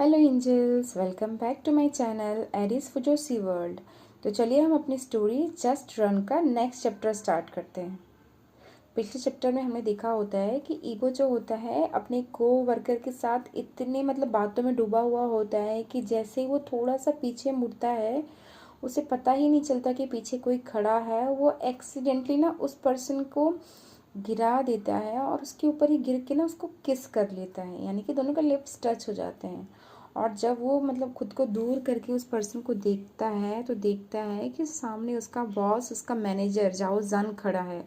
Hello angels, welcome back to my channel Eris Fujoshi world. तो चलिए हम अपनी स्टोरी जस्ट रन का नेक्स्ट चैप्टर स्टार्ट करते हैं। पिछले चैप्टर में हमने देखा होता है कि ईगो जो होता है अपने को वर्कर के साथ इतने बातों में डूबा हुआ होता है कि जैसे ही वो थोड़ा सा पीछे मुड़ता है उसे पता ही नहीं चलता कि पीछे कोई खड़ा है। वो एक्सीडेंटली उस पर्सन को गिरा देता है और उसके ऊपर ही गिर के उसको किस कर लेता है, यानी कि दोनों का लिप्स टच हो जाते हैं। और जब वो खुद को दूर करके उस पर्सन को देखता है तो देखता है कि सामने उसका बॉस, उसका मैनेजर जाओ जन खड़ा है।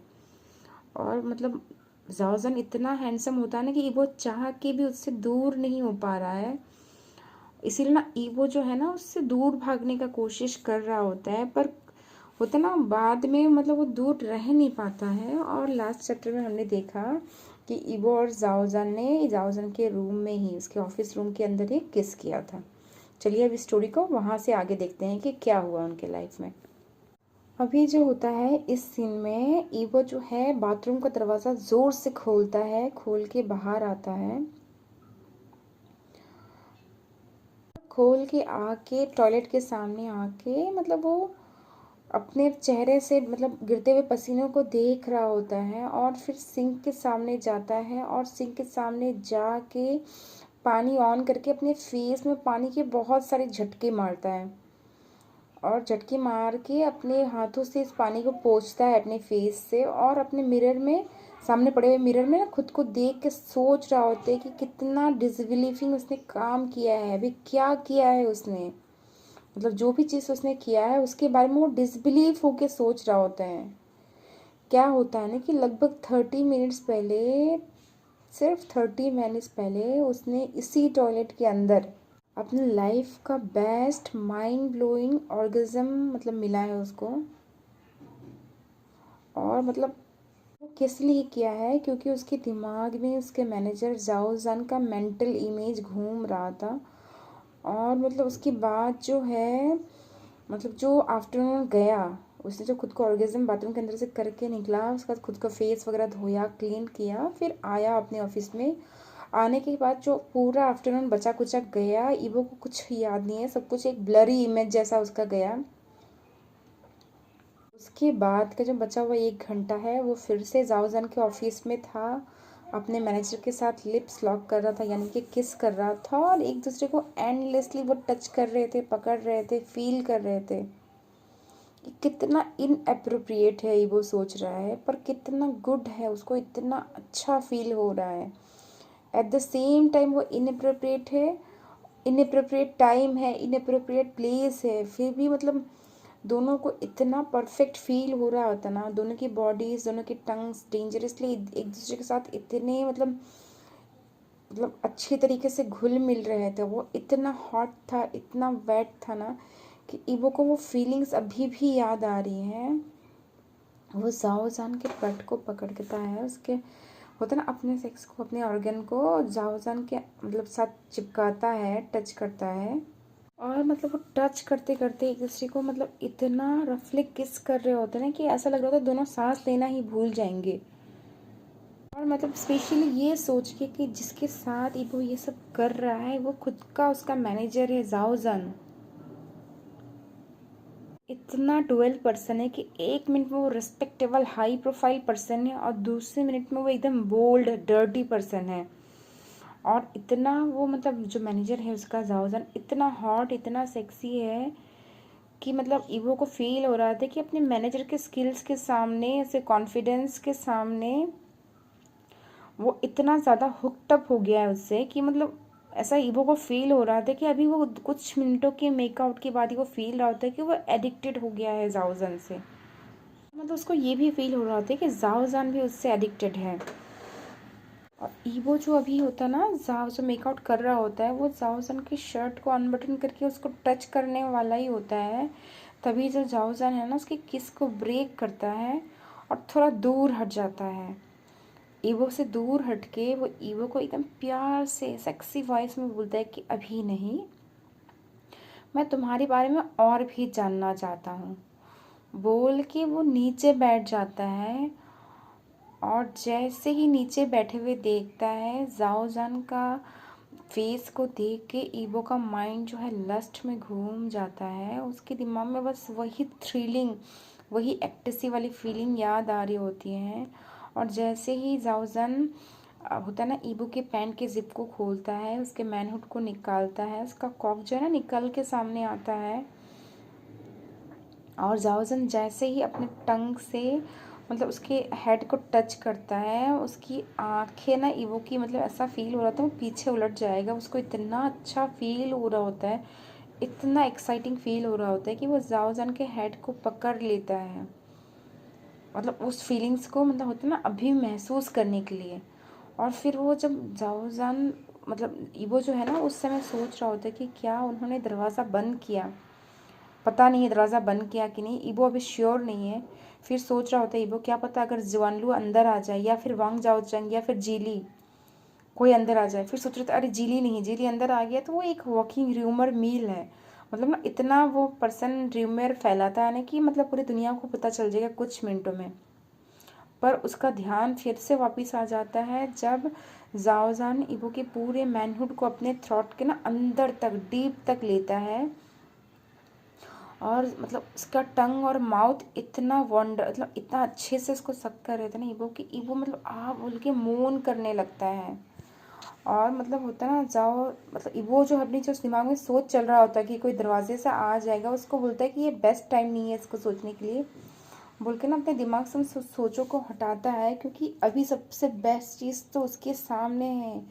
और जाओ जन इतना हैंडसम होता है ना कि वो चाह के भी उससे दूर नहीं हो पा रहा है। इसीलिए ईवो जो है उससे दूर भागने का कोशिश कर रहा होता है, पर होता बाद में वो दूर रह नहीं पाता है। और लास्ट चैप्टर में हमने देखा कि ईवो और जाओजन ने जाओजन के रूम में ही, उसके ऑफिस रूम के अंदर ही किस किया था। चलिए अब इस स्टोरी को वहाँ से आगे देखते हैं कि क्या हुआ उनके लाइफ में। अभी जो होता है इस सीन में, ईवो जो है बाथरूम का दरवाज़ा ज़ोर से खोलता है, खोल के बाहर आता है। खोल के आके टॉयलेट के सामने आके वो अपने चेहरे से गिरते हुए पसीनों को देख रहा होता है। और फिर सिंक के सामने जाता है और सिंक के सामने जाके पानी ऑन करके अपने फेस में पानी के बहुत सारे झटके मारता है। और झटके मार के अपने हाथों से इस पानी को पोंछता है अपने फेस से। और अपने मिरर में, सामने पड़े हुए मिरर में खुद को देख के सोच रहा होता है कि कितना डिसबिलीविंग उसने काम किया है। अभी क्या किया है उसने, जो भी चीज़ उसने किया है उसके बारे में वो डिसबिलीव होके सोच रहा होता है। क्या होता है कि लगभग 30 मिनट्स पहले, सिर्फ 30 मिनट्स पहले उसने इसी टॉयलेट के अंदर अपने लाइफ का बेस्ट माइंड ब्लोइंग ऑर्गेज़म मिला है उसको। और वो किस लिए किया है, क्योंकि उसके दिमाग में उसके मैनेजर जाओ जन का मेंटल इमेज घूम रहा था। और उसके बाद जो है, जो आफ्टरनून गया, उसने जो खुद को ऑर्गेज़म बाथरूम के अंदर से करके निकला, उसके बाद खुद का फेस वगैरह धोया, क्लीन किया, फिर आया अपने ऑफिस में। आने के बाद जो पूरा आफ्टरनून बचा कुचा गया, ईवो को कुछ याद नहीं है, सब कुछ एक ब्लरी इमेज जैसा उसका गया। उसके बाद का जो बचा हुआ 1 घंटा है वो फिर से जाओजन के ऑफिस में था, अपने मैनेजर के साथ लिप्स लॉक कर रहा था, यानी कि किस कर रहा था। और एक दूसरे को एंडलेसली वो टच कर रहे थे, पकड़ रहे थे, फील कर रहे थे कि कितना इनअप्रोप्रिएट है ये वो सोच रहा है, पर कितना गुड है, उसको इतना अच्छा फील हो रहा है। एट द सेम टाइम वो इनअप्रोप्रिएट है, इनअप्रोप्रिएट टाइम है, इनअप्रोप्रिएट प्लेस है, फिर भी दोनों को इतना परफेक्ट फील हो रहा होता ना। दोनों की बॉडीज, दोनों की टंग्स डेंजरसली एक दूसरे के साथ इतने अच्छे तरीके से घुल मिल रहे थे। वो इतना हॉट था, इतना वेट था ना कि ईवो को वो फीलिंग्स अभी भी याद आ रही हैं। वो जाओ जान के पेट को पकड़ता है, उसके होता ना अपने सेक्स को, अपने ऑर्गन को जाओ जान के साथ चिपकाता है, टच करता है। और वो टच करते करते एक दूसरे को इतना रफली किस कर रहे होते हैं ना कि ऐसा लग रहा होता है दोनों सांस लेना ही भूल जाएंगे। और स्पेशली ये सोच के कि जिसके साथ वो ये सब कर रहा है वो खुद का उसका मैनेजर है जाओजन। इतना डुअल पर्सन है कि एक मिनट में वो रिस्पेक्टेबल हाई प्रोफाइल पर्सन है और दूसरे मिनट में वो एकदम बोल्ड डर्टी पर्सन है। और इतना वो जो मैनेजर है उसका जाओजन इतना हॉट, इतना सेक्सी है कि ईवो को फील हो रहा था कि अपने मैनेजर के स्किल्स के सामने, ऐसे कॉन्फिडेंस के सामने वो इतना ज़्यादा हुक्ड अप हो गया है उससे कि ऐसा ईवो को फील हो रहा था कि अभी वो कुछ मिनटों के मेकआउट के बाद ही वो फील रहा होता है कि वो एडिक्टेड हो गया है जाओजन से। उसको ये भी फील हो रहा था कि जाओजन भी उससे एडिक्टेड है। और ईवो जो अभी होता ना, जाओ जो मेकआउट कर रहा होता है, वो जाओजन की शर्ट को अनबटन करके उसको टच करने वाला ही होता है। तभी जो जाओजन है ना उसकी किस को ब्रेक करता है और थोड़ा दूर हट जाता है। ईवो से दूर हटके वो ईवो को एकदम प्यार से सेक्सी वॉइस में बोलता है कि अभी नहीं, मैं तुम्हारे बारे में और भी जानना चाहता हूँ। बोल के वो नीचे बैठ जाता है। और जैसे ही नीचे बैठे हुए देखता है जाओ जान का फेस को देख के ईवो का माइंड जो है लस्ट में घूम जाता है। उसके दिमाग में बस वही थ्रिलिंग, वही एक्टेसी वाली फीलिंग याद आ रही होती है। और जैसे ही जाओजन होता है ना, ईवो के पैंट के जिप को खोलता है, उसके मैनहुड को निकालता है, उसका कॉक जो है ना निकल के सामने आता है। और जाओजन जैसे ही अपने टंग से मतलब उसके हेड को टच करता है, उसकी आंखें ना ईवो की मतलब ऐसा फील हो रहा था वो पीछे उलट जाएगा। उसको इतना अच्छा फील हो रहा होता है, इतना एक्साइटिंग फील हो रहा होता है कि वो जाओजन के हेड को पकड़ लेता है। मतलब उस फीलिंग्स को मतलब होता है ना अभी महसूस करने के लिए। और फिर वो जब जाओजन मतलब ईवो जो है ना उस समय सोच रहा होता है कि क्या उन्होंने दरवाज़ा बंद किया, पता नहीं है दरवाज़ा बंद किया कि नहीं। ईवो अभी श्योर नहीं है। फिर सोच रहा होता है ईवो क्या पता अगर जुआनलू अंदर आ जाए, या फिर वांग जाओचंग, या फिर जीली कोई अंदर आ जाए। फिर सोच रहे थे अरे जीली नहीं, जीली अंदर आ गया तो वो एक वॉकिंग र्यूमर मिल है। मतलब ना इतना वो पर्सन र्यूमर फैलाता है ना कि मतलब पूरी दुनिया को पता चल जाएगा कुछ मिनटों में। पर उसका ध्यान फिर से वापस आ जाता है जब जाओजान ईवो के पूरे मैनहुड को अपने थ्रॉट के ना अंदर तक डीप तक लेता है। और मतलब उसका टंग और माउथ इतना वंडर मतलब इतना अच्छे से उसको सक कर रहे थे ना ईवो कि ईवो मतलब आ बोल के मून करने लगता है। और मतलब होता है ना जाओ मतलब ईवो जो अपनी जो दिमाग में सोच चल रहा होता है कि कोई दरवाजे से आ जाएगा, उसको बोलता है कि ये बेस्ट टाइम नहीं है इसको सोचने के लिए, बोल के ना अपने दिमाग से उन सोचों को हटाता है। क्योंकि अभी सबसे बेस्ट चीज़ तो उसके सामने है।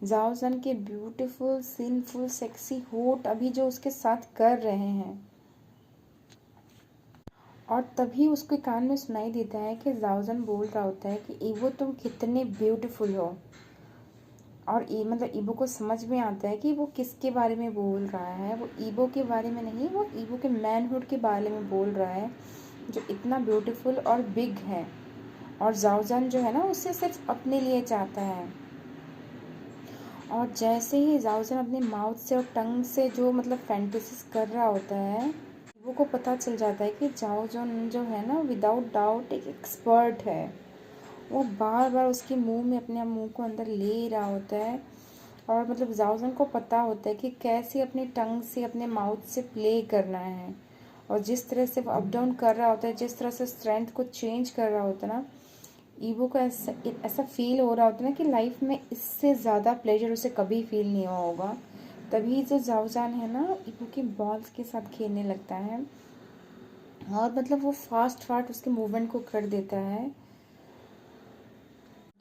जाओजन के ब्यूटीफुल सीनफुल सेक्सी होट अभी जो उसके साथ कर रहे हैं। और तभी उसके कान में सुनाई देता है कि जाओजन बोल रहा होता है कि ईवो तुम कितने ब्यूटीफुल हो। और ये मतलब ईवो को समझ में आता है कि वो किसके बारे में बोल रहा है। वो ईवो के बारे में नहीं, वो ईवो के मैनहुड के बारे में बोल रहा है जो इतना ब्यूटीफुल और बिग है। और जाओजन जो है ना उसे सिर्फ अपने लिए चाहता है। और जैसे ही जाओजन अपने माउथ से और टंग से जो मतलब फैंटेसीज कर रहा होता है, ईवो को पता चल जाता है कि जाओजन जो है ना विदाउट डाउट एक एक्सपर्ट है। वो बार बार उसके मुंह में अपने मुंह को अंदर ले रहा होता है। और मतलब जाओजन को पता होता है कि कैसे अपने टंग से अपने माउथ से प्ले करना है। और जिस तरह से वो अप डाउन कर रहा होता है, जिस तरह से स्ट्रेंथ को चेंज कर रहा होता है ना, ईवो को ऐसा ऐसा फील हो रहा होता है ना कि लाइफ में इससे ज़्यादा प्लेजर उसे कभी फील नहीं हुआ होगा। तभी जो जाओजान है ना ईवो के बॉल्स के साथ खेलने लगता है। और मतलब वो फास्ट फास्ट उसके मूवमेंट को कर देता है।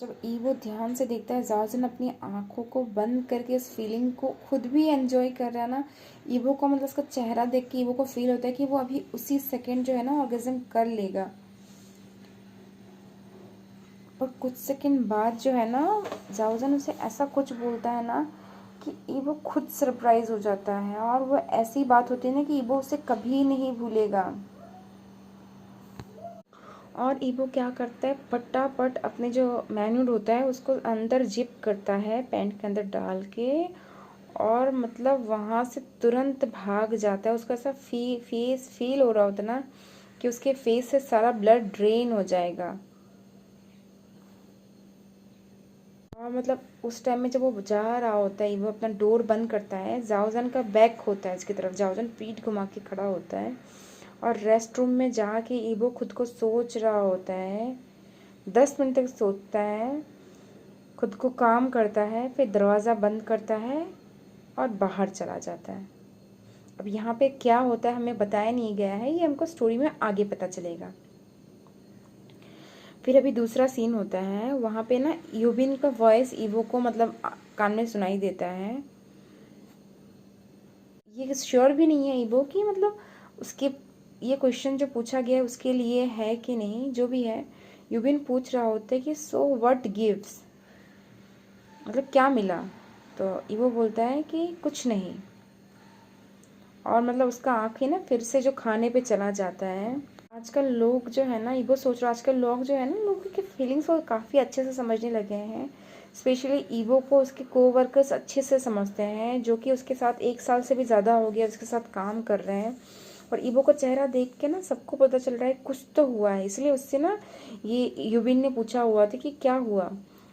जब ईवो ध्यान से देखता है जाओजन अपनी आंखों को बंद करके उस फीलिंग को खुद भी एंजॉय कर रहा है ना, ईवो को मतलब उसका चेहरा देख के ईवो को फील होता है कि वो अभी उसी सेकंड जो है ना ऑर्गेजम कर लेगा। और कुछ सेकंड बाद जो है ना जाओजन उसे ऐसा कुछ बोलता है ना कि ईवो खुद सरप्राइज हो जाता है। और वो ऐसी बात होती है ना कि ईवो उसे कभी नहीं भूलेगा। और ईवो क्या करता है, फटाफट अपने जो मैन्यूड होता है उसको अंदर जिप करता है पैंट के अंदर डाल के। और मतलब वहाँ से तुरंत भाग जाता है। उसका ऐसा फेस फील हो रहा होता है ना कि उसके फेस से सारा ब्लड ड्रेन हो जाएगा। और मतलब उस टाइम में जब वो जा रहा होता है वो अपना डोर बंद करता है, जाओजन का बैक होता है इसकी तरफ, जाओजन पीठ घुमा के खड़ा होता है। और रेस्ट रूम में जाके ईवो खुद को सोच रहा होता है, 10 मिनट तक सोचता है, खुद को काम करता है, फिर दरवाज़ा बंद करता है और बाहर चला जाता है। अब यहाँ पे क्या होता है हमें बताया नहीं गया है, ये हमको स्टोरी में आगे पता चलेगा। फिर अभी दूसरा सीन होता है, वहाँ पे ना यूबिन का वॉइस ईवो को मतलब कान में सुनाई देता है। ये श्योर भी नहीं है ईवो कि मतलब उसके ये क्वेश्चन जो पूछा गया है उसके लिए है कि नहीं, जो भी है। यूबिन पूछ रहा होता है कि सो व्हाट गिव्स, मतलब क्या मिला। तो ईवो बोलता है कि कुछ नहीं। और मतलब उसका आँख ही ना फिर से जो खाने पे चला जाता है। आजकल लोग जो है ना ईवो सोच रहा आजकल लोग जो है ना लोगों के फीलिंग्स को काफ़ी अच्छे से समझने लगे हैं। स्पेशली ईवो को उसके कोवर्कर्स अच्छे से समझते हैं, जो कि उसके साथ 1 साल से भी ज़्यादा हो गया उसके साथ काम कर रहे हैं। और ईवो का चेहरा देख के ना सबको पता चल रहा है कुछ तो हुआ है। इसलिए उससे ना ये यूबिन ने पूछा हुआ था कि क्या हुआ,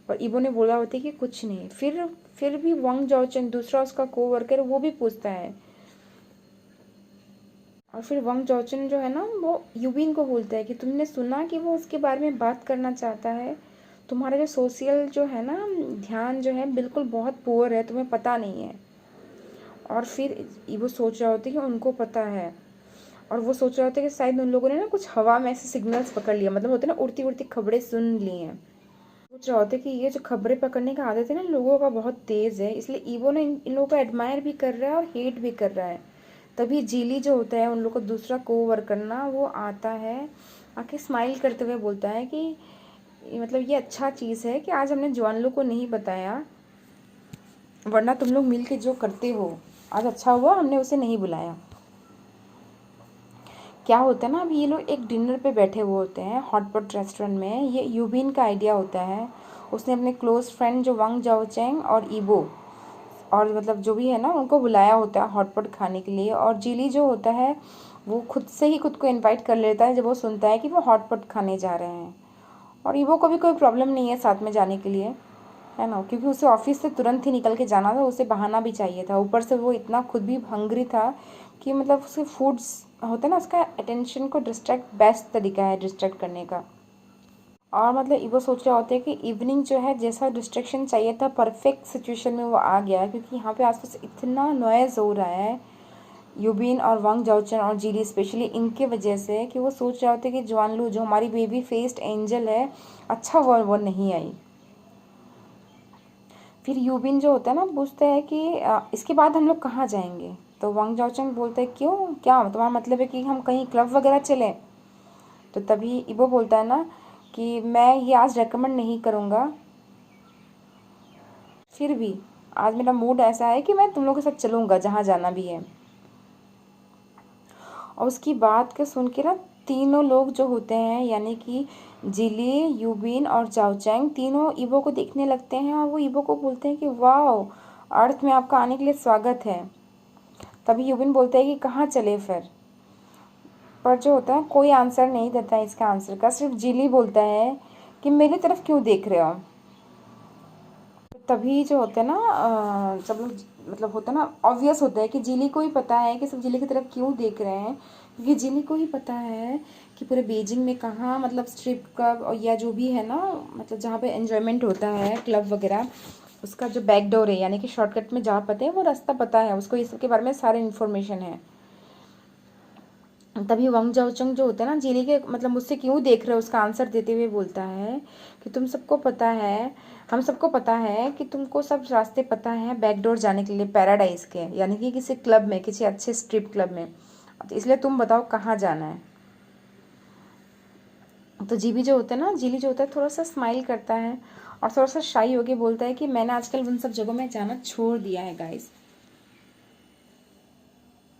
और ईवो ने बोला होता कि कुछ नहीं। फिर फिर भी वांग जाओचेंग दूसरा उसका कोवर्कर वो भी पूछता है। और फिर वांग जाओचेंग जो है ना वो यूबिन को बोलता है कि तुमने सुना कि वो उसके बारे में बात करना चाहता है। तुम्हारा जो सोशल जो है ना ध्यान जो है बिल्कुल बहुत पुअर है, तुम्हें पता नहीं है। और फिर वो सोच रहा होता है कि उनको पता है, और वो सोच रहा होता है कि शायद उन लोगों ने ना कुछ हवा में ऐसे सिग्नल्स पकड़ लिया, मतलब होते हैं ना उड़ती उड़ती खबरें सुन ली हैं। सोच रहा होता है कि ये जो खबरें पकड़ने का आदत है ना लोगों का बहुत तेज़ है, इसलिए ईवो ने इन लोगों को एडमायर भी कर रहा है और हेट भी कर रहा है। तभी जीली जो होता है उन लोग को दूसरा कोवर्कर ना वो आता है, आके स्माइल करते हुए बोलता है कि मतलब ये अच्छा चीज़ है कि आज हमने जवान लोग को नहीं बताया, वरना तुम लोग मिल के जो करते हो, आज अच्छा हुआ हमने उसे नहीं बुलाया। क्या होता है ना, अभी ये लोग एक डिनर पे बैठे हुए होते हैं हॉटपॉट रेस्टोरेंट में। ये यूबिन का आइडिया होता है, उसने अपने क्लोज फ्रेंड जो वांग जाओचेंग और ईबो और मतलब जो भी है ना उनको बुलाया होता है हॉटपॉट खाने के लिए। और जीली जो होता है वो खुद से ही खुद को इनवाइट कर लेता है जब वो सुनता है कि वो हॉटपॉट खाने जा रहे हैं। और ईबो को भी कोई प्रॉब्लम नहीं है साथ में जाने के लिए, है ना, क्योंकि उसे ऑफिस से तुरंत ही निकल के जाना था, उसे बहाना भी चाहिए था। ऊपर से वो इतना खुद भी हंग्री था कि मतलब उसे फूड्स होता है ना, उसका अटेंशन को डिस्ट्रैक्ट बेस्ट तरीका है डिस्ट्रैक्ट करने का। और मतलब वो सोच रहा होता है कि इवनिंग जो है जैसा डिस्ट्रैक्शन चाहिए था परफेक्ट सिचुएशन में वो आ गया है, क्योंकि यहाँ पे आसपास इतना नॉइज़ हो रहा है यूबिन और वांग जाओचन और जीली स्पेशली इनके वजह से, कि वो सोच रहा होता है कि जवानलू जो हमारी बेबी फेस्ड एंजल है अच्छा वो नहीं आई। फिर यूबिन जो होता है ना पूछता है कि इसके बाद हम लोग कहाँ जाएंगे। तो वांग जाओचंग बोलता है क्यों, क्या तुम्हारा मतलब है कि हम कहीं क्लब वगैरह चलें। तो तभी इबो बोलता है ना कि मैं ये आज रेकमेंड नहीं करूँगा, फिर भी आज मेरा मूड ऐसा है कि मैं तुम लोगों के साथ चलूँगा जहाँ जाना भी है। और उसकी बात को सुन के ना तीनों लोग जो होते हैं यानी कि जिली, यूबिन और जाओचैंग तीनों ईबो को देखने लगते हैं और वो ईबो को बोलते हैं कि वाह अर्थ में आपका आने के लिए स्वागत है। तभी यूबिन बोलता है कि कहाँ चले फिर, पर जो होता है कोई आंसर नहीं देता है इसका आंसर का, सिर्फ जिली बोलता है कि मेरी तरफ क्यों देख रहे हो। तभी जो होता है ना सब लोग मतलब होता है ना ऑब्वियस होता है कि जिली को ही पता है कि सब जिली की तरफ क्यों देख रहे हैं, क्योंकि जिली को ही पता है कि पूरे बीजिंग में कहाँ मतलब स्ट्रिप क्लब और या जो भी है ना मतलब जहाँ पे एंजॉयमेंट होता है क्लब वगैरह, उसका जो बैक डोर है यानी कि शॉर्टकट में जा पाते हैं वो रास्ता पता है उसको, इस सब के बारे में सारी इन्फॉर्मेशन है। तभी वंग जाओचंग जो होता है ना जिली के मतलब मुझसे क्यों देख रहे हो उसका आंसर देते हुए बोलता है कि तुम सबको पता है, हम सबको पता है कि तुमको सब रास्ते पता है बैकडोर जाने के लिए पैराडाइज के, यानी कि किसी क्लब में किसी अच्छे स्ट्रिप क्लब में, तो इसलिए तुम बताओ कहाँ जाना है। तो जीबी जो होता है ना जिली जो होता है थोड़ा सा स्माइल करता है और थोड़ा सा शाई होके बोलता है कि मैंने आजकल उन सब जगहों में जाना छोड़ दिया है गाइस।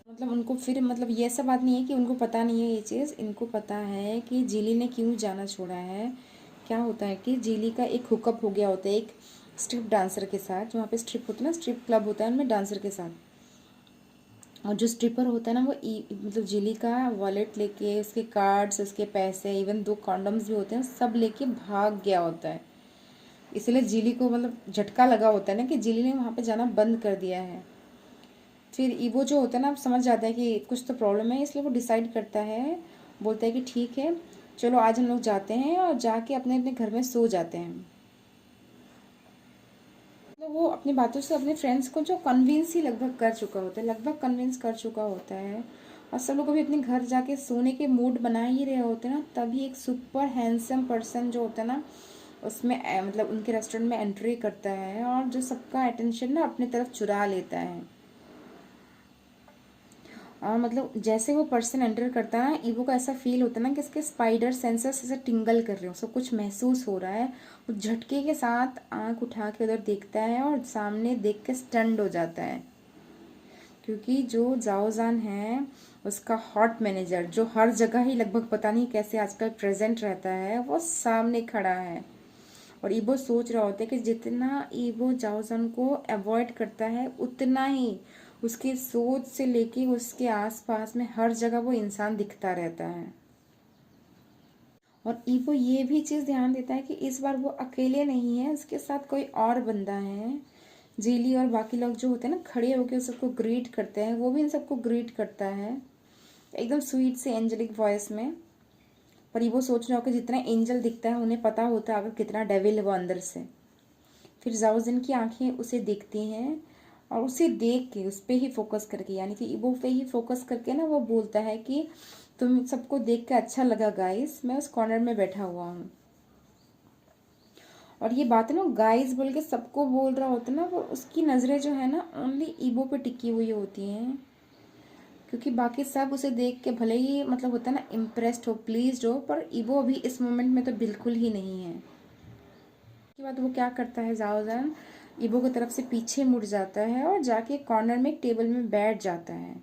मतलब उनको फिर मतलब ये ऐसा बात नहीं है कि उनको पता नहीं है ये चीज़, इनको पता है कि जीली ने क्यों जाना छोड़ा है। क्या होता है कि जीली का एक हुकअप हो गया होता है एक स्ट्रिप डांसर के साथ, जो वहाँ पे स्ट्रिप होता है ना स्ट्रिप क्लब होता है उनमें डांसर के साथ। और जो स्ट्रिपर होता है ना वो मतलब जिली का वॉलेट लेके उसके कार्ड्स उसके पैसे इवन 2 कॉन्डम्स भी होते हैं सब लेके भाग गया होता है। इसलिए जिली को मतलब झटका लगा होता है ना कि जिली ने वहाँ पे जाना बंद कर दिया है। फिर ईवो जो होता है ना अब समझ जाता है कि कुछ तो प्रॉब्लम है, इसलिए वो डिसाइड करता है, बोलता है कि ठीक है चलो आज हम लोग जाते हैं और जाके अपने अपने घर में सो जाते हैं। तो वो अपनी बातों से अपने फ्रेंड्स को जो कन्विंस ही लगभग कर चुका होता है, लगभग कन्विंस कर चुका होता है, और सब लोग अभी अपने घर जाके सोने के मूड बना ही रहे होते हैं ना, तभी एक सुपर हैंडसम पर्सन जो होता है ना उसमें मतलब उनके रेस्टोरेंट में एंट्री करता है और जो सबका अटेंशन ना अपनी तरफ चुरा लेता है। और मतलब जैसे वो पर्सन एंटर करता है ना ईवो को ऐसा फील होता है ना कि इसके स्पाइडर सेंसर्स ऐसे टिंगल कर रहे हो, सब कुछ महसूस हो रहा है। वो झटके के साथ आंख उठा के उधर देखता है और सामने देख के स्टन्ड हो जाता है, क्योंकि जो जाओजान है उसका हॉट मैनेजर जो हर जगह ही लगभग पता नहीं कैसे आजकल प्रेजेंट रहता है वो सामने खड़ा है। और ईबो सोच रहा होता है कि जितना ईबो जाओजान को अवॉइड करता है उतना ही उसकी सोच से लेके उसके आसपास में हर जगह वो इंसान दिखता रहता है। और ईबो ये भी चीज़ ध्यान देता है कि इस बार वो अकेले नहीं है, उसके साथ कोई और बंदा है जेली और बाकी लोग जो होते हैं ना खड़े होकर सबको ग्रीट करते हैं, वो भी इन सबको ग्रीट करता है एकदम स्वीट से एंजेलिक वॉइस में। पर ये वो सोच रहा हो कि जितना एंजल दिखता है उन्हें पता होता है अगर कितना डेविल है वो अंदर से। फिर जाओजिन की आंखें उसे देखती हैं और उसे देख के उस पर ही फोकस करके, यानी कि ईबो पे ही फोकस करके ना वो बोलता है कि तुम सबको देख के अच्छा लगा गाइस, मैं उस कॉर्नर में बैठा हुआ हूँ। और ये बात है ना, गाइस बोल के सबको बोल रहा होता है ना, वो उसकी नज़रें जो है ना ओनली ईबो पे टिकी हुई होती हैं, क्योंकि बाकी सब उसे देख के भले ही मतलब होता है ना इम्प्रेस्ड हो, प्लीज्ड हो, पर ईबो अभी इस मोमेंट में तो बिल्कुल ही नहीं है। उसके बाद वो क्या करता है, जाओजान ईबो की तरफ से पीछे मुड़ जाता है और जाके कॉर्नर में एक टेबल में बैठ जाता है।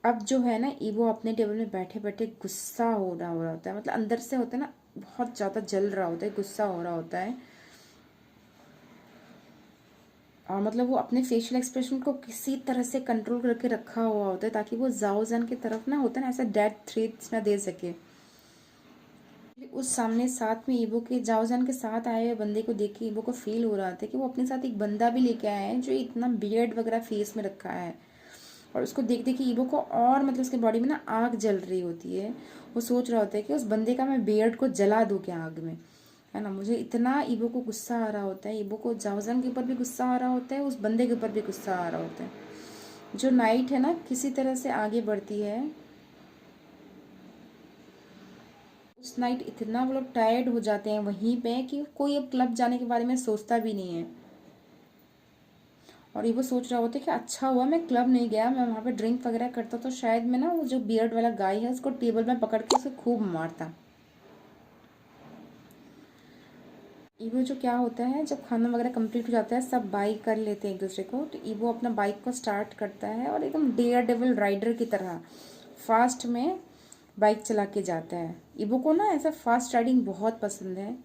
अब जो है ना ईबो अपने टेबल में बैठे बैठे गुस्सा हो रहा होता है, मतलब अंदर से होता है ना बहुत ज़्यादा जल रहा होता है, गुस्सा हो रहा होता है। और मतलब वो अपने फेशियल एक्सप्रेशन को किसी तरह से कंट्रोल करके रखा हुआ होता है ताकि वो जाओजान की तरफ ना होता है ना ऐसा डेथ थ्रेट्स ना दे सके। उस सामने साथ में ईबो के जाओजान के साथ आए हुए बंदे को देख के ईबो को फील हो रहा था कि वो अपने साथ एक बंदा भी लेके आया है जो इतना बियर्ड वगैरह फेस में रखा है। और उसको देख देख के ईबो को और मतलब उसके बॉडी में ना आग जल रही होती है। वो सोच रहा होता है कि उस बंदे का मैं बियर्ड को जला दूँ क्या आग में, है ना। मुझे इतना ईबो को गुस्सा आ रहा होता है, ईबो को जाओजान के ऊपर भी गुस्सा आ रहा होता है, उस बंदे के ऊपर भी गुस्सा आ रहा होता है। जो नाइट है ना किसी तरह से आगे बढ़ती है। उस नाइट इतना वो लोग टायर्ड हो जाते हैं वहीं पे कि कोई अब क्लब जाने के बारे में सोचता भी नहीं है। और ये वो सोच रहा होता है कि अच्छा हुआ मैं क्लब नहीं गया, मैं वहाँ पे ड्रिंक वगैरह करता तो शायद मैं ना वो जो बियर्ड वाला गाय है उसको टेबल में पकड़ के उसे खूब मारता। ईवो जो क्या होता है जब खाना वगैरह कंप्लीट हो जाता है सब बाइक कर लेते हैं एक दूसरे को, तो ईवो अपना बाइक को स्टार्ट करता है और एकदम डेयर डेविल राइडर की तरह फास्ट में बाइक चला के जाता है। ईवो को ना ऐसा फास्ट राइडिंग बहुत पसंद है,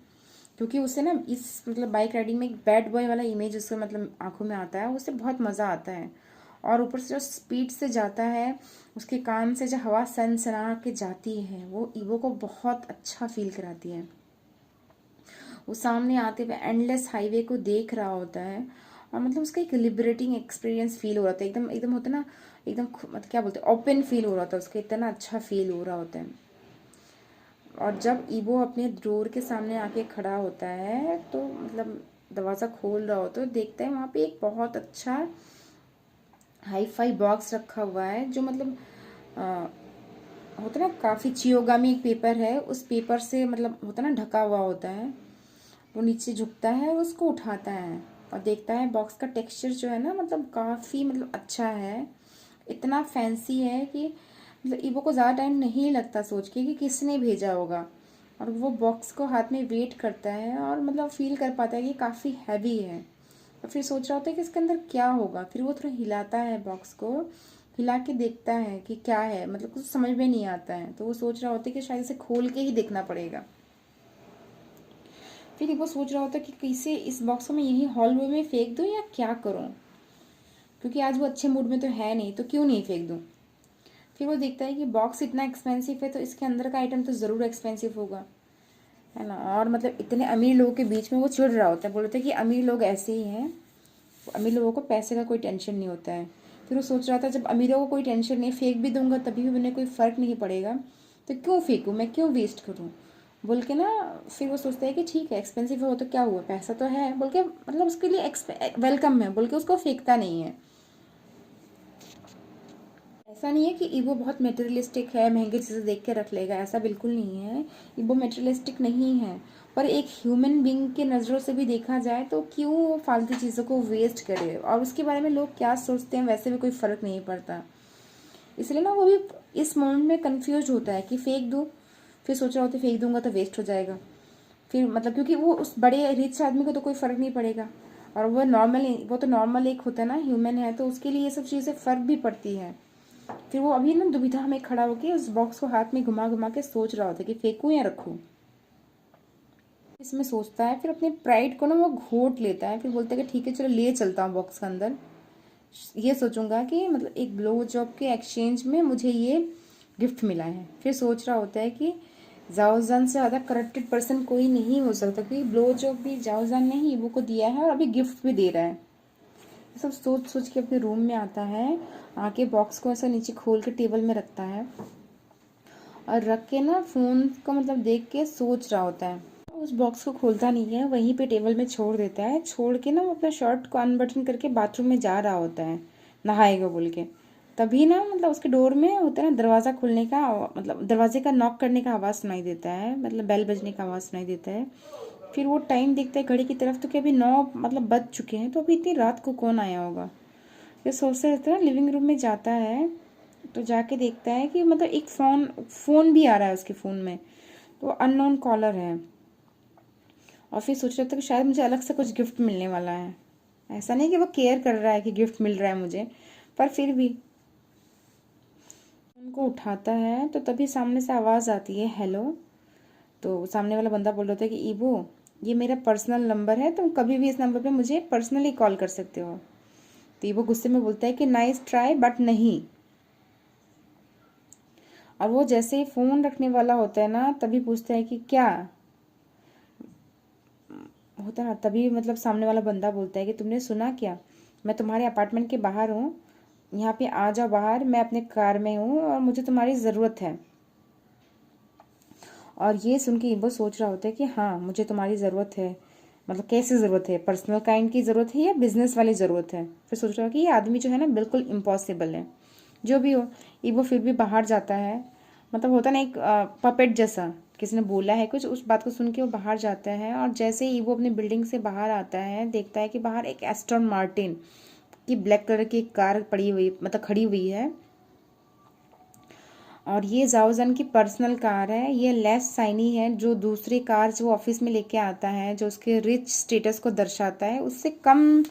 क्योंकि उसे ना इस मतलब बाइक राइडिंग में एक बैड बॉय वाला इमेज उसके मतलब आंखों में आता है, उसे बहुत मज़ा आता है। और ऊपर से जो स्पीड से जाता है उसके कान से जो हवा सनसना के जाती है वो ईवो को बहुत अच्छा फील कराती है। वो सामने आते हुए एंडलेस हाईवे को देख रहा होता है और मतलब उसका एक लिबरेटिंग एक्सपीरियंस फील हो रहा था, एकदम एकदम होता है ना एकदम मतलब क्या बोलते हैं ओपन फील हो रहा था उसका, इतना अच्छा फील हो रहा होता है। और जब ईबो अपने डोर के सामने आके खड़ा होता है तो मतलब दरवाज़ा खोल रहा होता है तो देखता है वहाँ पे एक बहुत अच्छा हाई फाई बॉक्स रखा हुआ है जो मतलब होता है ना काफ़ी चियोगामी एक पेपर है, उस पेपर से मतलब होता है ना ढका हुआ होता है। वो नीचे झुकता है और उसको उठाता है और देखता है बॉक्स का टेक्सचर जो है ना मतलब काफ़ी मतलब अच्छा है, इतना फैंसी है कि मतलब ईबो को ज़्यादा टाइम नहीं लगता सोच के कि किसने भेजा होगा। और वो बॉक्स को हाथ में वेट करता है और मतलब फील कर पाता है कि काफ़ी हैवी है। और फिर सोच रहा होता है कि इसके अंदर क्या होगा, फिर वो थोड़ा हिलाता है बॉक्स को, हिला के देखता है कि क्या है, मतलब कुछ समझ में नहीं आता है तो वो सोच रहा होता है कि शायद इसे खोल के ही देखना पड़ेगा। फिर वो सोच रहा होता है कि कैसे इस बॉक्स को मैं यही हॉलवे में फेंक दूँ या क्या करूँ, क्योंकि आज वो अच्छे मूड में तो है नहीं तो क्यों नहीं फेंक दूँ। फिर वो देखता है कि बॉक्स इतना एक्सपेंसिव है तो इसके अंदर का आइटम तो ज़रूर एक्सपेंसिव होगा, है ना। और मतलब इतने अमीर लोगों के बीच में वो चिढ़ रहा होता है, बोलते हैं कि अमीर लोग ऐसे ही हैं, अमीर लोगों को पैसे का कोई टेंशन नहीं होता है। फिर वो सोच रहा था जब अमीरों को कोई टेंशन नहीं, फेंक भी दूंगा तभी भी उन्हें कोई फ़र्क नहीं पड़ेगा तो क्यों फेंकूँ, मैं क्यों वेस्ट करूँ बोल के ना। फिर वो सोचता है कि ठीक है एक्सपेंसिव हो तो क्या हुआ, पैसा तो है बोल के मतलब उसके लिए वेलकम है बोल के उसको फेंकता नहीं है। ऐसा नहीं है कि ईगो बहुत मेटेरियलिस्टिक है, महंगी चीज़ें देख के रख लेगा, ऐसा बिल्कुल नहीं है। ईगो मेटेरियलिस्टिक नहीं है, पर एक ह्यूमन बींग के नज़रों से भी देखा जाए तो क्यों वो फालतू चीज़ों को वेस्ट करे, और उसके बारे में लोग क्या सोचते हैं वैसे भी कोई फ़र्क नहीं पड़ता। इसलिए ना वो भी इस मोमेंट में कन्फ्यूज होता है कि फेंक दूँ, फिर सोच रहा होता है फेंक दूंगा तो वेस्ट हो जाएगा, फिर मतलब क्योंकि वो उस बड़े रिच आदमी को तो कोई फ़र्क नहीं पड़ेगा, और वो तो नॉर्मल एक होता है ना ह्यूमन है तो उसके लिए ये सब चीज़ें फ़र्क भी पड़ती है। फिर वो अभी ना दुविधा में खड़ा होकर उस बॉक्स को हाथ में घुमा घुमा के सोच रहा होता है कि फेंकूं या रखूं। इसमें सोचता है, फिर अपने प्राइड को ना वो घोट लेता है, फिर बोलता है कि ठीक है चलो ले चलता हूँ बॉक्स के अंदर, ये सोचूंगा कि मतलब एक ब्लो जॉब के एक्सचेंज में मुझे ये गिफ्ट मिला है। फिर सोच रहा होता है कि जाओजान से ज़्यादा करप्टेड पर्सन कोई नहीं हो सकता, क्योंकि ब्लो जॉब भी जाओजान ने ही वो को दिया है और अभी गिफ्ट भी दे रहा है। सब सोच सोच के अपने रूम में आता है, आके बॉक्स को ऐसा नीचे खोल के टेबल में रखता है और रख के ना फ़ोन को मतलब देख के सोच रहा होता है। उस बॉक्स को खोलता नहीं है, वहीं पे टेबल में छोड़ देता है। छोड़ के ना वो अपना शर्ट को अनबटन करके बाथरूम में जा रहा होता है, नहाएगा बोल के। तभी ना मतलब उसके डोर में होता है ना, दरवाज़ा खुलने का मतलब दरवाजे का नॉक करने का आवाज़ सुनाई देता है, मतलब बेल बजने का आवाज़ सुनाई देता है। फिर वो टाइम देखता है घड़ी की तरफ, तो क्या अभी 9 मतलब बज चुके हैं, तो अभी इतनी रात को कौन आया होगा। ये सोचते रहते ना, लिविंग रूम में जाता है तो जाके देखता है कि मतलब एक फ़ोन भी आ रहा है उसके फ़ोन में, तो अननोन कॉलर है। और फिर सोच रहा था कि शायद मुझे अलग से कुछ गिफ्ट मिलने वाला है। ऐसा नहीं कि वो केयर कर रहा है कि गिफ्ट मिल रहा है मुझे, पर फिर भी उनको उठाता है तो तभी सामने से आवाज़ आती है, हेलो। तो सामने वाला बंदा बोल रहा था कि ईबो, ये मेरा पर्सनल नंबर है, तुम कभी भी इस नंबर पे मुझे पर्सनली कॉल कर सकते हो। तो ईबो गुस्से में बोलता है कि नाइस ट्राई बट नहीं। और वो जैसे ही फ़ोन रखने वाला होता है ना, तभी पूछता है कि क्या होता है ना, तभी मतलब सामने वाला बंदा बोलता है कि तुमने सुना क्या, मैं तुम्हारे अपार्टमेंट के बाहर हूँ, यहाँ पे आ जाओ बाहर, मैं अपने कार में हूँ और मुझे तुम्हारी ज़रूरत है। और ये सुन के इबो सोच रहा होता है कि हाँ मुझे तुम्हारी ज़रूरत है, मतलब कैसी ज़रूरत है, पर्सनल काइंड की ज़रूरत है या बिजनेस वाली ज़रूरत है। फिर सोच रहा है कि ये आदमी जो है ना बिल्कुल इम्पॉसिबल है। जो भी हो, इबो फिर भी बाहर जाता है। मतलब होता ना एक पपेट जैसा, किसी ने बोला है कुछ, उस बात को सुन के वो बाहर जाता है। और जैसे ही वो अपनी बिल्डिंग से बाहर आता है, देखता है कि बाहर एक एस्टन मार्टिन की ब्लैक कलर की एक कार पड़ी हुई मतलब खड़ी हुई है। और ये जाओजन की पर्सनल कार है, ये लेस शाइनी है। जो दूसरी कार जो ऑफिस में लेके आता है, जो उसके रिच स्टेटस को दर्शाता है, उससे कम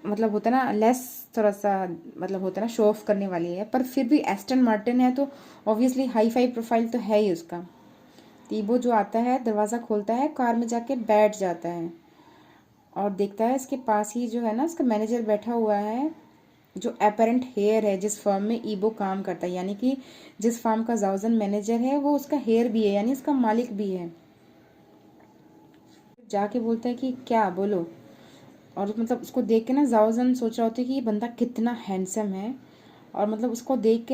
मतलब होता है ना, लेस थोड़ा सा मतलब होता है ना, शो ऑफ करने वाली है। पर फिर भी एस्टन मार्टिन है तो ऑब्वियसली हाई फाई प्रोफाइल तो है ही उसका। तीबो जो आता है, दरवाज़ा खोलता है, कार में जाके बैठ जाता है और देखता है इसके पास ही जो है ना उसका मैनेजर बैठा हुआ है, जो एपरेंट हेयर है जिस फर्म में ईबो काम करता है। यानी कि जिस फर्म का जाउजन मैनेजर है वो उसका हेयर भी है, यानी उसका मालिक भी है। जाके बोलता है कि क्या बोलो। और मतलब उसको देख के ना जाओजन सोच रहा होता है कि ये बंदा कितना हैंडसम है। और मतलब उसको देख के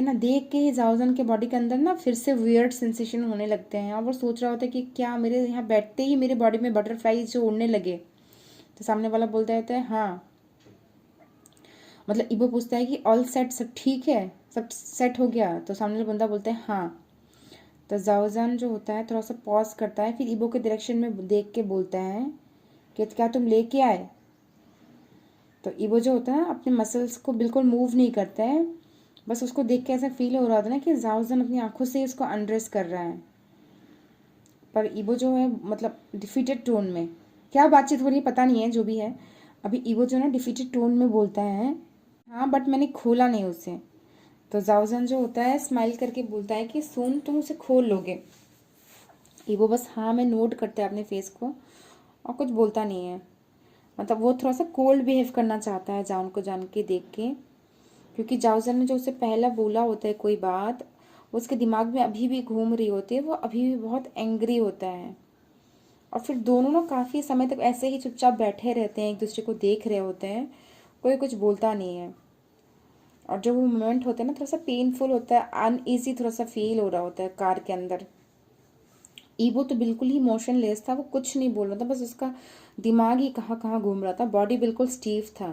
ही जाओजन के बॉडी के अंदर ना फिर से वियर्ड सेंसेशन होने लगते हैं। और वो सोच रहा होता है कि क्या मेरे यहाँ बैठते ही मेरे बॉडी में बटरफ्लाईज जो उड़ने लगे। तो सामने वाला बोलता रहता है हाँ, मतलब इबो पूछता है कि ऑल सेट, सब ठीक है, सब सेट हो गया। तो सामने वाला बंदा बोलता है हाँ। तो जाओजान जो होता है थोड़ा सा पॉज करता है, फिर इबो के डायरेक्शन में देख के बोलता है कि क्या तुम लेके आए। तो इबो जो होता है अपने मसल्स को बिल्कुल मूव नहीं करता है, बस उसको देख के ऐसा फील हो रहा था ना कि जाओजन अपनी आंखों से उसको अनड्रेस कर रहा है। पर इबो जो है मतलब डिफीटेड टोन में, क्या बातचीत हो रही है पता नहीं है, जो भी है। अभी इबो जो है ना डिफीटेड टोन में बोलता है हाँ बट मैंने खोला नहीं उसे। तो जाओजन जो होता है स्माइल करके बोलता है कि सुन तुम उसे खोल लोगे। इबो बस हाँ में नोट करता है अपने फेस को और कुछ बोलता नहीं है। मतलब वो थोड़ा सा कोल्ड बिहेव करना चाहता है जान को जान के देख के, क्योंकि जाओजन ने जो उससे पहला बोला होता है कोई बात, वो उसके दिमाग में अभी भी घूम रही होती है, वो अभी भी बहुत एंग्री होता है। और फिर दोनों ना काफ़ी समय तक ऐसे ही चुपचाप बैठे रहते हैं, एक दूसरे को देख रहे होते हैं, कोई कुछ बोलता नहीं है। और जो वो मोमेंट होता है ना थोड़ा सा पेनफुल होता है, अनईजी थोड़ा सा फील हो रहा होता है कार के अंदर। ईबो तो बिल्कुल ही मोशनलेस था, वो कुछ नहीं बोल रहा था, बस उसका दिमाग ही कहाँ कहाँ घूम रहा था, बॉडी बिल्कुल स्टीफ था।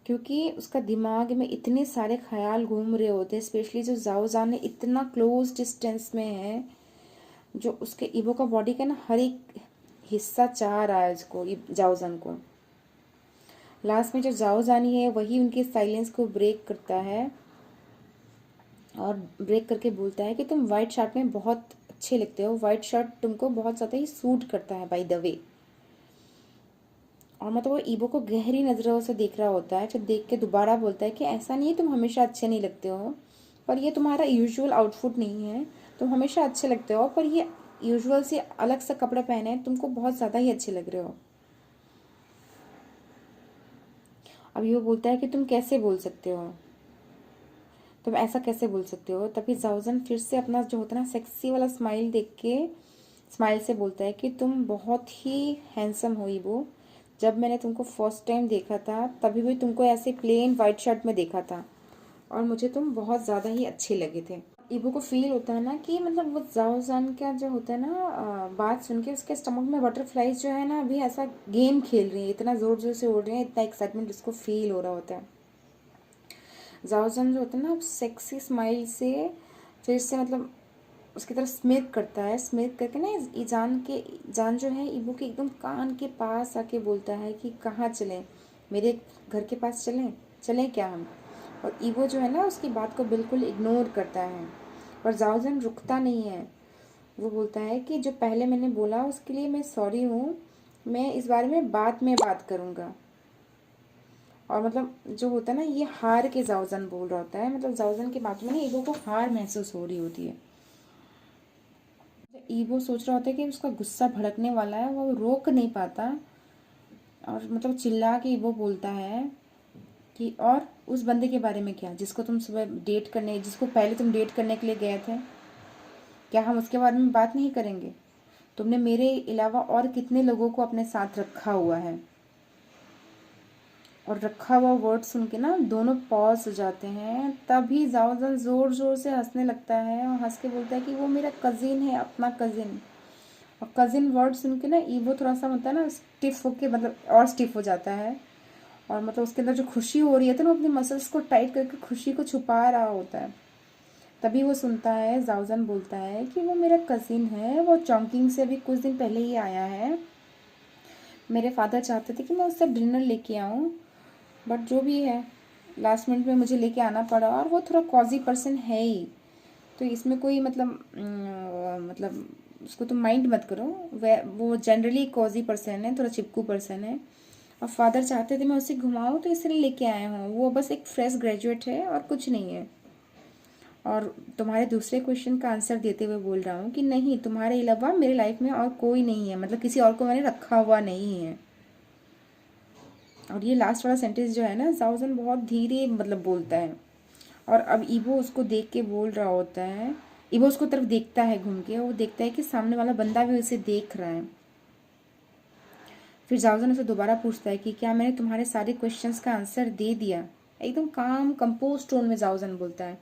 क्योंकि उसका दिमाग में इतने सारे ख्याल घूम रहे होते हैं, स्पेशली जो जाओजान ने इतना क्लोज डिस्टेंस में है, जो उसके ईबो का बॉडी का ना हर एक हिस्सा चाह रहा है उसको, जाओजान को। लास्ट में जो जाओजानी है वही उनके साइलेंस को ब्रेक करता है और ब्रेक करके बोलता है कि तुम वाइट शर्ट में बहुत अच्छे लगते हो, वाइट शर्ट तुमको बहुत ज़्यादा ही सूट करता है बाय द वे। और मतलब वो ईबो को गहरी नज़रों से देख रहा होता है, फिर देख के दोबारा बोलता है कि ऐसा नहीं है तुम हमेशा अच्छे नहीं लगते हो, पर ये तुम्हारा यूजुअल आउटफिट नहीं है, तुम हमेशा अच्छे लगते हो, पर ये यूजुअल से अलग सा कपड़े पहने हैं, तुमको बहुत ज़्यादा ही अच्छे लग रहे हो। अब वो बोलता है कि तुम कैसे बोल सकते हो, तुम ऐसा कैसे बोल सकते हो। तभी जाउजन फिर से अपना जो होता है ना सेक्सी वाला स्माइल देख के स्माइल से बोलता है कि तुम बहुत ही हैंडसम हो ईबो, जब मैंने तुमको फर्स्ट टाइम देखा था तभी भी तुमको ऐसे प्लेन वाइट शर्ट में देखा था और मुझे तुम बहुत ज़्यादा ही अच्छे लगे थे। ईबो को फील होता है ना कि मतलब वो जाओजान का जो होता है ना, बात सुन के उसके स्टमक में बटरफ्लाईज जो है ना अभी ऐसा गेम खेल रही है, इतना ज़ोर ज़ोर से उड़ रही है, इतना एक्साइटमेंट उसको फील हो रहा होता है। जाओजान जो होता है ना सेक्सी स्माइल से फिर से मतलब उसकी तरफ स्मित करता है, स्मित करके ना जान जो है ईबो के एकदम कान के पास आके बोलता है कि कहाँ चलें, मेरे घर के पास चलें, चलें क्या हम। और ईबो जो है ना उसकी बात को बिल्कुल इग्नोर करता है, पर जाओजन रुकता नहीं है। वो बोलता है कि जो पहले मैंने बोला उसके लिए मैं सॉरी हूँ, मैं इस बारे में बाद में बात करूँगा। और मतलब जो होता है ना ये हार के जाओजन बोल रहा होता है, मतलब जाओजन की बात में ना ईगो को हार महसूस हो रही होती है। ईगो सोच रहा होता है कि उसका गुस्सा भड़कने वाला है, वो रोक नहीं पाता और मतलब चिल्ला के ईगो बोलता है कि और उस बंदे के बारे में क्या, जिसको तुम सुबह डेट करने, जिसको पहले तुम डेट करने के लिए गए थे, क्या हम उसके बारे में बात नहीं करेंगे? तुमने मेरे अलावा और कितने लोगों को अपने साथ रखा हुआ है। और रखा हुआ वर्ड सुन के ना दोनों पॉज हो जाते हैं, तभी जाओजन जोर जोर से हंसने लगता है और हंस के बोलता है कि वो मेरा कजिन है, अपना कजिन। और कजिन वर्ड सुन के ना ईवो थोड़ा सा होता है ना स्टिफ होके, मतलब और स्टिफ हो जाता है और मतलब उसके अंदर जो खुशी हो रही है तो ना अपने मसल्स को टाइट करके खुशी को छुपा रहा होता है। तभी वो सुनता है जाओजन बोलता है कि वो मेरा कजिन है, वो चौंकिंग से अभी कुछ दिन पहले ही आया है, मेरे फादर चाहते थे कि मैं उससे डिनर लेके आऊँ, बट जो भी है लास्ट मिनट में मुझे लेके आना पड़ा। और वो थोड़ा कॉजी पर्सन है ही, तो इसमें कोई मतलब उसको तुम माइंड मत करो, वह वो जनरली कॉजी पर्सन है, थोड़ा चिपकू पर्सन है। और फादर चाहते थे मैं उसे घुमाऊँ तो इसलिए लेके आए हूँ, वो बस एक फ्रेश ग्रेजुएट है और कुछ नहीं है। और तुम्हारे दूसरे क्वेश्चन का आंसर देते हुए बोल रहा हूँ कि नहीं, तुम्हारे अलावा मेरे लाइफ में और कोई नहीं है, मतलब किसी और को मैंने रखा हुआ नहीं है। और ये लास्ट वाला सेंटेंस जो है ना जाओजन बहुत धीरे मतलब बोलता है और अब ईबो उसको देख के बोल रहा होता है, ईबो उसको तरफ देखता है घूम के, वो देखता है कि सामने वाला बंदा भी उसे देख रहा है। फिर जाओजन उसे दोबारा पूछता है कि क्या मैंने तुम्हारे सारे क्वेश्चंस का आंसर दे दिया। एकदम काम कंपोज टोन में जाओजन बोलता है।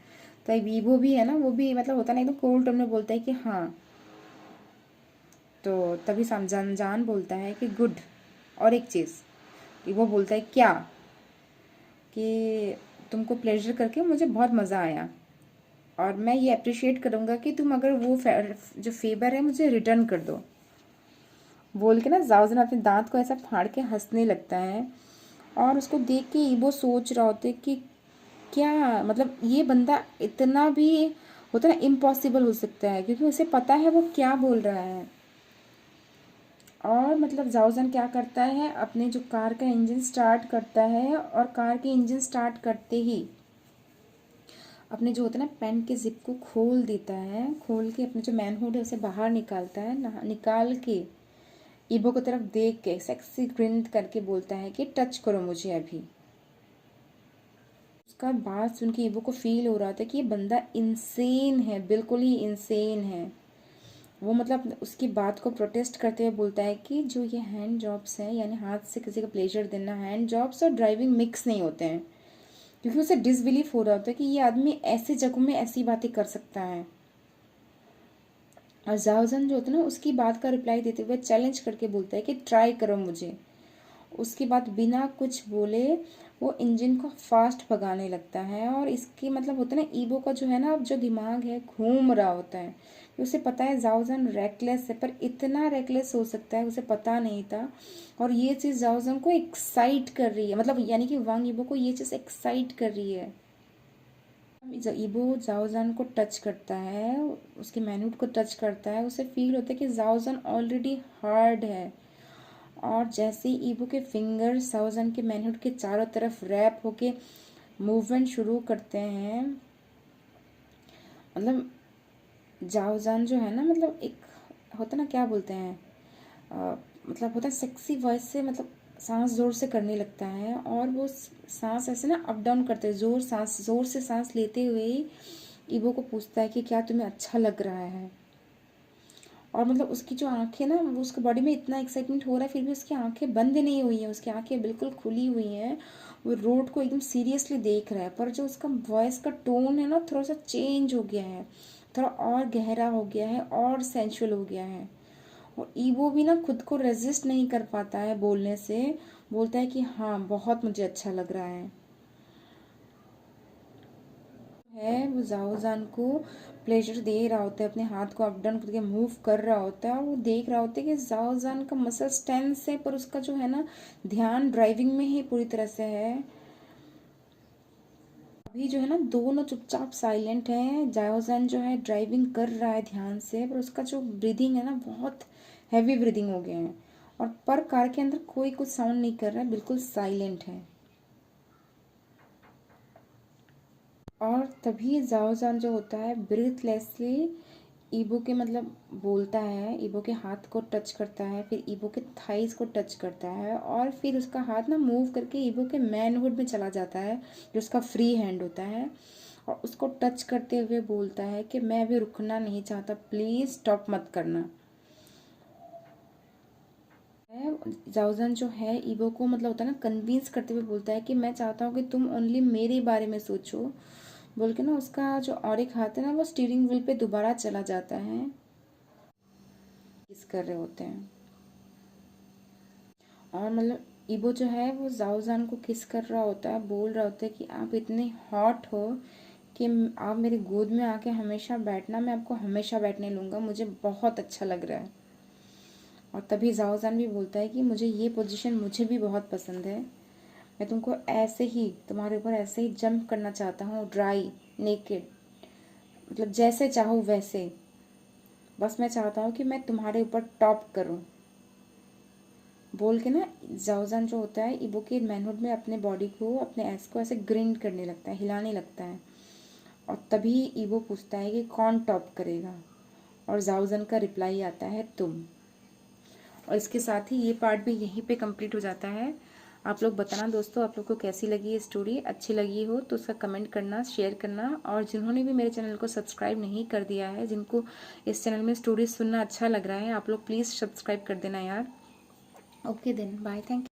तो ईबो भी है ना, वो भी मतलब होता है ना एकदम कोल्ड टोन में बोलता है कि हाँ। तो तभी जान जान बोलता है कि गुड, और एक चीज़। ईबो बोलता है क्या, कि तुमको प्लेजर करके मुझे बहुत मज़ा आया और मैं ये अप्रिशिएट करूँगा कि तुम अगर वो जो फेवर है मुझे रिटर्न कर दो। बोल के ना जाओजन अपने दांत को ऐसा फाड़ के हंसने लगता है और उसको देख के ईबो सोच रहा होता है कि क्या मतलब ये बंदा इतना भी होता है ना इम्पॉसिबल हो सकता है, क्योंकि उसे पता है वो क्या बोल रहा है। और मतलब जाओजन क्या करता है, अपने जो कार का इंजन स्टार्ट करता है और कार के इंजन स्टार्ट करते ही अपने जो होता है ना पैंट के जिप को खोल देता है, खोल के अपने जो मैनहुड है उसे बाहर निकालता है, निकाल के ईबो की तरफ देख के सेक्सी ग्रिन करके बोलता है कि टच करो मुझे अभी। उसका बात सुन के ईबो को फील हो रहा था कि ये बंदा इंसेन है, बिल्कुल ही इंसेन है। वो मतलब उसकी बात को प्रोटेस्ट करते हुए बोलता है कि जो ये हैंड जॉब्स हैं, यानी हाथ से किसी को प्लेजर देना, हैंड जॉब्स और ड्राइविंग मिक्स नहीं होते हैं। क्योंकि उसे डिसबिलीफ हो रहा होता है कि ये आदमी ऐसी जगहों में ऐसी बातें कर सकता है। और जाओजन जो होता है ना उसकी बात का रिप्लाई देते हुए चैलेंज करके बोलता है कि ट्राई करो मुझे। उसके बाद बिना कुछ बोले वो इंजन को फास्ट भगाने लगता है और इसकी मतलब होता है ना ईबो का जो है ना अब जो दिमाग है घूम रहा होता है। उसे पता है जाओजन रेकलेस है, पर इतना रेकलेस हो सकता है उसे पता नहीं था। और ये चीज़ जाओजन को एक्साइट कर रही है, मतलब यानी कि वांग ईबो को ये चीज़ एक्साइट कर रही है। ईबो जाओजन को टच करता है, उसके मैन्यूट को टच करता है, उसे फील होता है कि जाओजन ऑलरेडी हार्ड है। और जैसे ही ईबो के फिंगर्स जाओजन के मैन्यूट के चारों तरफ रैप होके मूवमेंट शुरू करते हैं, मतलब जाओजान जो है ना मतलब एक होता ना क्या बोलते हैं, मतलब होता है सेक्सी वॉइस से, मतलब सांस जोर से करने लगता है और वो सांस ऐसे ना अप डाउन करते हैं, जोर से सांस लेते हुए ईबो को पूछता है कि क्या तुम्हें अच्छा लग रहा है। और मतलब उसकी जो आंखें ना, वो उसके बॉडी में इतना एक्साइटमेंट हो रहा है फिर भी उसकी आंखें बंद नहीं हुई हैं, उसकी आंखें बिल्कुल खुली हुई हैं। वो रोड को एकदम सीरियसली देख रहा है, पर जो उसका वॉइस का टोन है ना थोड़ा सा चेंज हो गया है, थोड़ा और गहरा हो गया है और सेंशुअल हो गया है। और ईवो भी ना खुद को रेजिस्ट नहीं कर पाता है बोलने से, बोलता है कि हाँ बहुत मुझे अच्छा लग रहा है। वो जाओजान को प्लेजर दे रहा होता है, अपने हाथ को अप डाउन करके मूव कर रहा होता है, और वो देख रहा होता है कि जाओजान का मसल्स टेंस है, पर उसका जो है ना ध्यान ड्राइविंग में ही पूरी तरह से है। अभी जो है ना दोनों चुपचाप साइलेंट हैं। जाओजान जो है ड्राइविंग कर रहा है ध्यान से, पर उसका जो ब्रीदिंग है ना बहुत हैवी ब्रीदिंग हो गया है, और पर कार के अंदर कोई कुछ साउंड नहीं कर रहा है, बिल्कुल साइलेंट है। और तभी जाओजान जो होता है ब्रीथलेसली ईबो के मतलब बोलता है, ईबो के हाथ को टच करता है, फिर ईबो के थाइस को टच करता है, और फिर उसका हाथ ना मूव करके ईबो के मैनहुड में चला जाता है, जो उसका फ्री हैंड होता है, और उसको टच करते हुए बोलता है कि मैं अभी रुकना नहीं चाहता, प्लीज़ स्टॉप मत करना। जाउजन जो है ईबो को मतलब होता है ना कन्विंस करते हुए बोलता है कि मैं चाहता हूँ कि तुम ओनली मेरे बारे में सोचो, बोल के ना उसका जो और एक हाथ है ना वो स्टीयरिंग व्हील पे दोबारा चला जाता है। किस कर रहे होते हैं, और मतलब ईबो जो है वो जाओजान को किस कर रहा होता है, बोल रहा होता है कि आप इतने हॉट हो कि आप मेरी गोद में आके हमेशा बैठना, मैं आपको हमेशा बैठने लूँगा, मुझे बहुत अच्छा लग रहा है। और तभी जाओजान भी बोलता है कि मुझे ये पोजीशन मुझे भी बहुत पसंद है, मैं तुमको ऐसे ही तुम्हारे ऊपर ऐसे ही जंप करना चाहता हूँ, ड्राई नेकेड, मतलब जैसे चाहो वैसे, बस मैं चाहता हूँ कि मैं तुम्हारे ऊपर टॉप करूँ, बोल के ना जाओजान जो होता है इबो के मैनहुड में अपने बॉडी को, अपने एस को ऐसे ग्रिंड करने लगता है, हिलाने लगता है। और तभी ईबो पूछता है कि कौन टॉप करेगा, और जाओजन का रिप्लाई आता है तुम। और इसके साथ ही ये पार्ट भी यहीं पे कंप्लीट हो जाता है। आप लोग बताना दोस्तों आप लोग को कैसी लगी ये स्टोरी, अच्छी लगी हो तो उसका कमेंट करना, शेयर करना, और जिन्होंने भी मेरे चैनल को सब्सक्राइब नहीं कर दिया है, जिनको इस चैनल में स्टोरी सुनना अच्छा लग रहा है, आप लोग प्लीज़ सब्सक्राइब कर देना यार। Okay then bye, thank you.